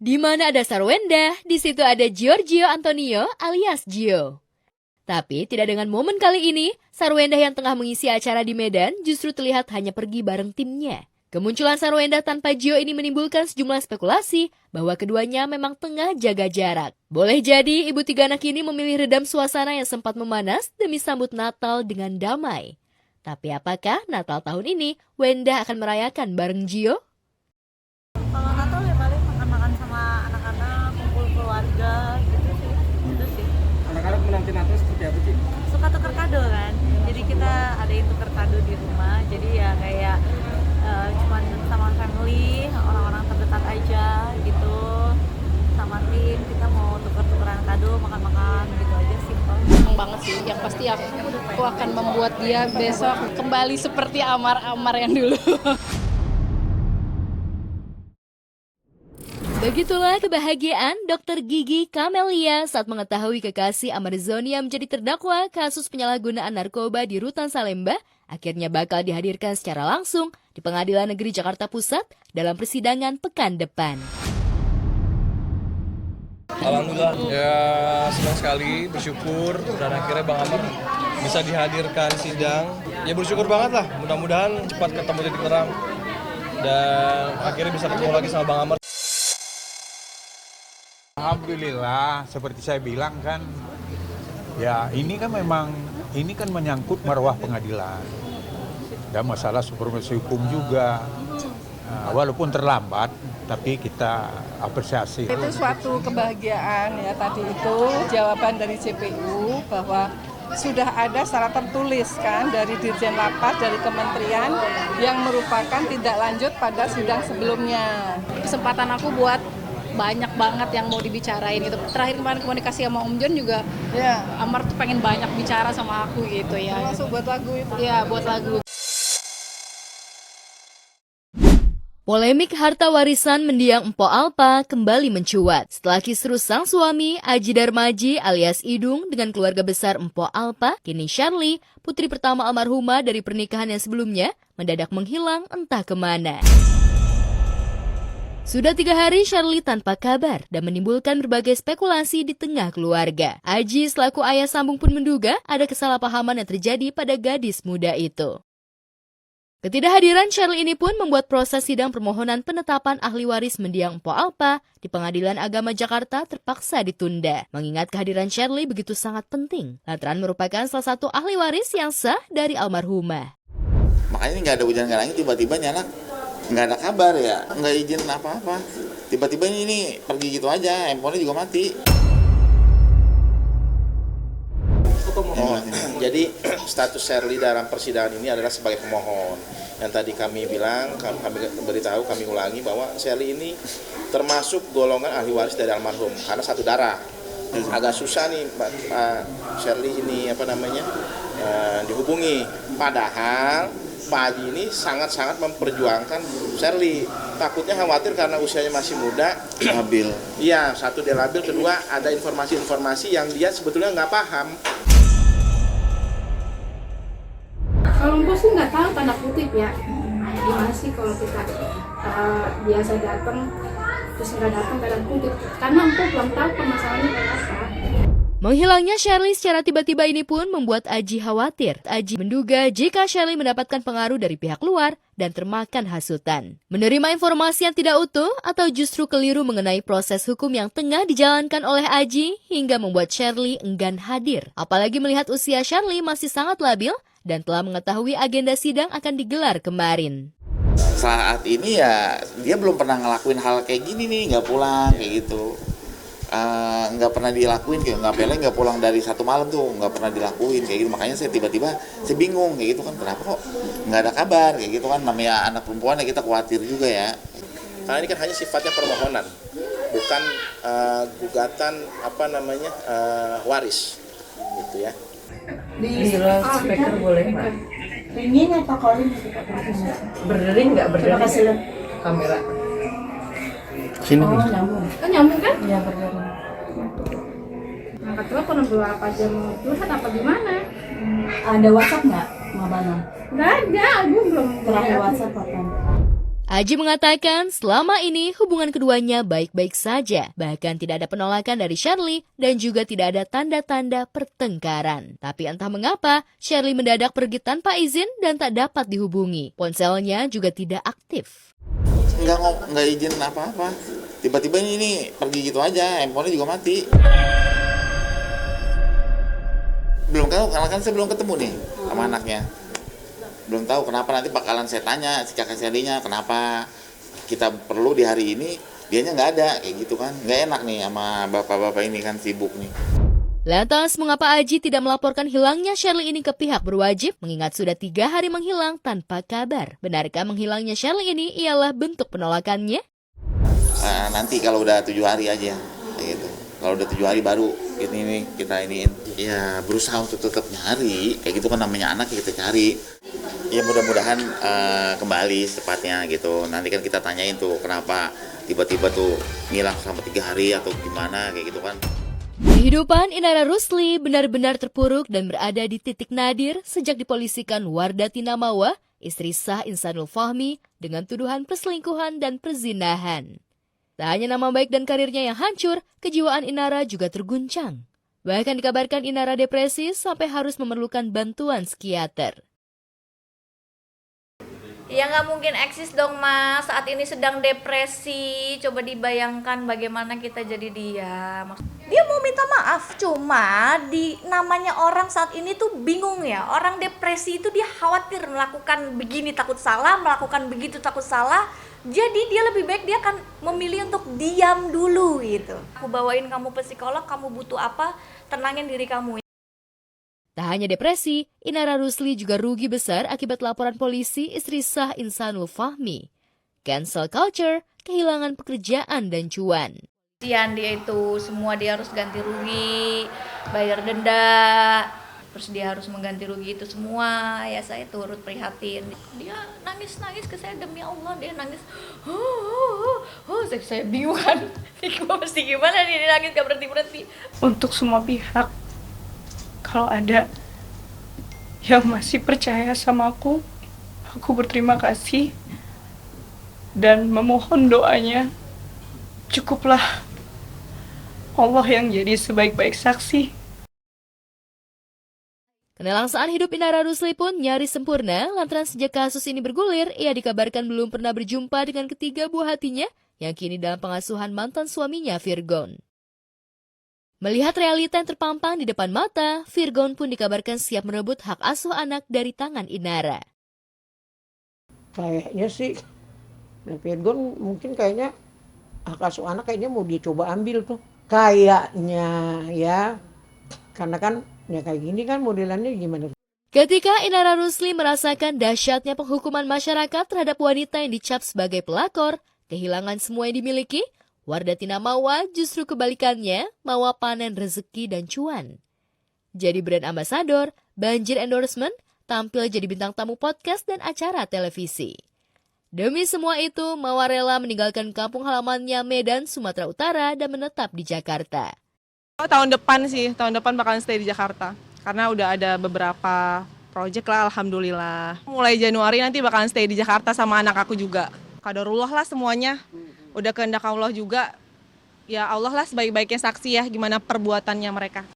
Di mana ada Sarwenda, di situ ada Giorgio Antonio alias Gio. Tapi tidak dengan momen kali ini, Sarwenda yang tengah mengisi acara di Medan justru terlihat hanya pergi bareng timnya. Kemunculan Sarwenda tanpa Gio ini menimbulkan sejumlah spekulasi bahwa keduanya memang tengah jaga jarak. Boleh jadi ibu tiga anak ini memilih redam suasana yang sempat memanas demi sambut Natal dengan damai. Tapi apakah Natal tahun ini Wenda akan merayakan bareng Gio? Kalau Natal ya paling makan-makan sama anak-anak, kumpul keluarga gitu sih. Itu sih. Anak-anak menanti Natal seperti apa sih? Suka tuker kado kan. Jadi kita adain tuker kado di rumah. Jadi ya kayak cuman sama family, orang-orang terdekat aja gitu. Sama tim kita mau tuker-tukeran kado, makan-makan gitu aja, simpel. Senang banget sih, yang pasti aku akan membuat dia besok kembali seperti Amar-Amar yang dulu. Begitulah kebahagiaan Dr. Gigi Camelia saat mengetahui kekasih Amar Zonia menjadi terdakwa kasus penyalahgunaan narkoba di Rutan Salemba akhirnya bakal dihadirkan secara langsung di Pengadilan Negeri Jakarta Pusat dalam persidangan pekan depan. Alhamdulillah, ya senang sekali, bersyukur dan akhirnya Bang Amar bisa dihadirkan sidang. Ya bersyukur banget lah, mudah-mudahan cepat ketemu titik terang dan akhirnya bisa ketemu lagi sama Bang Amar. Alhamdulillah, seperti saya bilang kan, ya ini kan memang, ini kan menyangkut marwah pengadilan. Dan masalah supervisi hukum juga, walaupun terlambat, tapi kita apresiasi. Itu suatu kebahagiaan ya, tadi itu jawaban dari JPU bahwa sudah ada secara tertulis kan dari Dirjen Lapas, dari Kementerian yang merupakan tindak lanjut pada sidang sebelumnya. Kesempatan aku buat banyak banget yang mau dibicarain gitu. Terakhir kemarin komunikasi sama Om John juga, ya Amar tuh pengen banyak bicara sama aku gitu ya. Masuk buat lagu itu? Iya, buat lagu. Polemik harta warisan mendiang Empo Alpa kembali mencuat setelah kisruh sang suami Aji Darmaji alias Idung dengan keluarga besar Empo Alpa, kini Shirley, putri pertama almarhumah dari pernikahan yang sebelumnya, mendadak menghilang entah kemana. Sudah 3 hari Shirley tanpa kabar dan menimbulkan berbagai spekulasi di tengah keluarga. Aji selaku ayah sambung pun menduga ada kesalahpahaman yang terjadi pada gadis muda itu. Ketidakhadiran Shirley ini pun membuat proses sidang permohonan penetapan ahli waris mendiang Empo Alpa di Pengadilan Agama Jakarta terpaksa ditunda. Mengingat kehadiran Shirley begitu sangat penting, lantaran merupakan salah satu ahli waris yang sah dari almarhumah. Makanya nggak ada hujan nggak angin, tiba-tiba nyanak nggak ada kabar ya, nggak izin apa-apa. Tiba-tiba ini pergi gitu aja, handphonenya juga mati. Jadi status Shirley dalam persidangan ini adalah sebagai pemohon. Yang tadi kami bilang, kami beritahu, kami ulangi bahwa Shirley ini termasuk golongan ahli waris dari almarhum karena satu darah. Agak susah nih Shirley ini dihubungi. Padahal Pak Haji ini sangat-sangat memperjuangkan Shirley. Takutnya khawatir karena usianya masih muda. Labil. Iya, satu dia labil, kedua ada informasi-informasi yang dia sebetulnya nggak paham. Kalau Empo sih nggak tahu tanda kutip ya, gimana sih kalau kita biasa datang terus nggak datang tanda kutip, karena Empo belum tahu permasalahannya kayak apa. Menghilangnya Shirley secara tiba-tiba ini pun membuat Aji khawatir. Aji menduga jika Shirley mendapatkan pengaruh dari pihak luar dan termakan hasutan. Menerima informasi yang tidak utuh atau justru keliru mengenai proses hukum yang tengah dijalankan oleh Aji hingga membuat Shirley enggan hadir. Apalagi melihat usia Shirley masih sangat labil dan telah mengetahui agenda sidang akan digelar kemarin. Saat ini ya dia belum pernah ngelakuin hal kayak gini nih, nggak pulang kayak gitu. Nggak pernah dilakuin, kayak nggak pulang dari satu malam tuh, nggak pernah dilakuin kayak gitu. Makanya saya tiba-tiba saya bingung kayak gitu kan, kenapa kok nggak ada kabar kayak gitu kan. Namanya anak perempuan ya kita khawatir juga ya. Karena ini kan hanya sifatnya permohonan, bukan gugatan waris gitu ya. Di loudspeaker boleh Pak? Ringin apa calling? Berdering nggak berdering? Kamera. Sini. Oh nyambung. Kan nyambung kan? Iya berdering. Angkat telepon dulu apa aja mau curhat apa gimana? Ada WhatsApp nggak, Mbak Bana? Nggak ada, aku belum Terakhir WhatsApp kapan? Aji mengatakan selama ini hubungan keduanya baik-baik saja. Bahkan tidak ada penolakan dari Shirley dan juga tidak ada tanda-tanda pertengkaran. Tapi entah mengapa, Shirley mendadak pergi tanpa izin dan tak dapat dihubungi. Ponselnya juga tidak aktif. Nggak izin apa-apa. Tiba-tiba ini pergi gitu aja, handphonenya juga mati. Belum tahu, karena kan saya belum ketemu nih sama anaknya. Belum tahu kenapa, nanti bakalan saya tanya si kakak Shirley-nya kenapa kita perlu di hari ini, dianya nggak ada, kayak gitu kan. Nggak enak nih sama bapak-bapak ini kan, sibuk nih. Lantas, mengapa Aji tidak melaporkan hilangnya Shirley ini ke pihak berwajib, mengingat sudah 3 hari menghilang tanpa kabar? Benarkah menghilangnya Shirley ini ialah bentuk penolakannya? Nanti kalau udah 7 hari aja, kayak gitu. Kalau udah 7 hari baru ini kita iniin. Ya berusaha untuk tetap nyari, kayak gitu kan, namanya anak kita cari. Ya mudah-mudahan kembali secepatnya gitu. Nanti kan kita tanyain tuh kenapa tiba-tiba tuh ngilang selama 3 hari atau gimana, kayak gitu kan. Kehidupan Inara Rusli benar-benar terpuruk dan berada di titik nadir sejak dipolisikan Wardah Tinamawa, istri sah Insanul Fahmi, dengan tuduhan perselingkuhan dan perzinahan. Tak hanya nama baik dan karirnya yang hancur, kejiwaan Inara juga terguncang. Bahkan dikabarkan Inara depresi sampai harus memerlukan bantuan psikiater. Ya nggak mungkin eksis dong Mas, saat ini sedang depresi. Coba dibayangkan bagaimana kita jadi dia. Dia mau minta maaf, cuma namanya orang saat ini tuh bingung ya. Orang depresi itu dia khawatir melakukan begini takut salah, melakukan begitu takut salah. Jadi dia lebih baik dia akan memilih untuk diam dulu gitu. Aku bawain kamu ke psikolog, kamu butuh apa, tenangin diri kamu. Tak hanya depresi, Inara Rusli juga rugi besar akibat laporan polisi istri sah Insanul Fahmi. Cancel culture, kehilangan pekerjaan dan cuan. Dia itu semua dia harus ganti rugi, bayar denda, terus dia harus mengganti rugi itu semua. Ya saya turut prihatin. Dia nangis ke saya, demi Allah dia nangis. Saya bingung kan. Gue mesti gimana nih, dia nangis gak berhenti. Untuk semua pihak, kalau ada yang masih percaya sama aku berterima kasih dan memohon doanya. Cukuplah Allah yang jadi sebaik-baik saksi. Kenelangsaan hidup Inara Rusli pun nyaris sempurna, lantaran sejak kasus ini bergulir, ia dikabarkan belum pernah berjumpa dengan ketiga buah hatinya yang kini dalam pengasuhan mantan suaminya Virgon. Melihat realita yang terpampang di depan mata, Virgon pun dikabarkan siap merebut hak asuh anak dari tangan Inara. Kayaknya sih, Virgon mungkin kayaknya hak asuh anak kayaknya mau dicoba ambil tuh. Kayaknya ya, karena kan ya kayak gini kan modelannya gimana. Ketika Inara Rusli merasakan dahsyatnya penghukuman masyarakat terhadap wanita yang dicap sebagai pelakor, kehilangan semua yang dimiliki, Wardah Tinamawa justru kebalikannya, mawa panen rezeki dan cuan. Jadi brand ambasador, banjir endorsement, tampil jadi bintang tamu podcast dan acara televisi. Demi semua itu, Mawa rela meninggalkan kampung halamannya Medan, Sumatera Utara dan menetap di Jakarta. Tahun depan bakalan stay di Jakarta. Karena udah ada beberapa project lah, alhamdulillah. Mulai Januari nanti bakalan stay di Jakarta sama anak aku juga. Qadarullah lah semuanya. Udah kehendak Allah juga, ya Allah lah sebaik-baiknya saksi ya gimana perbuatannya mereka.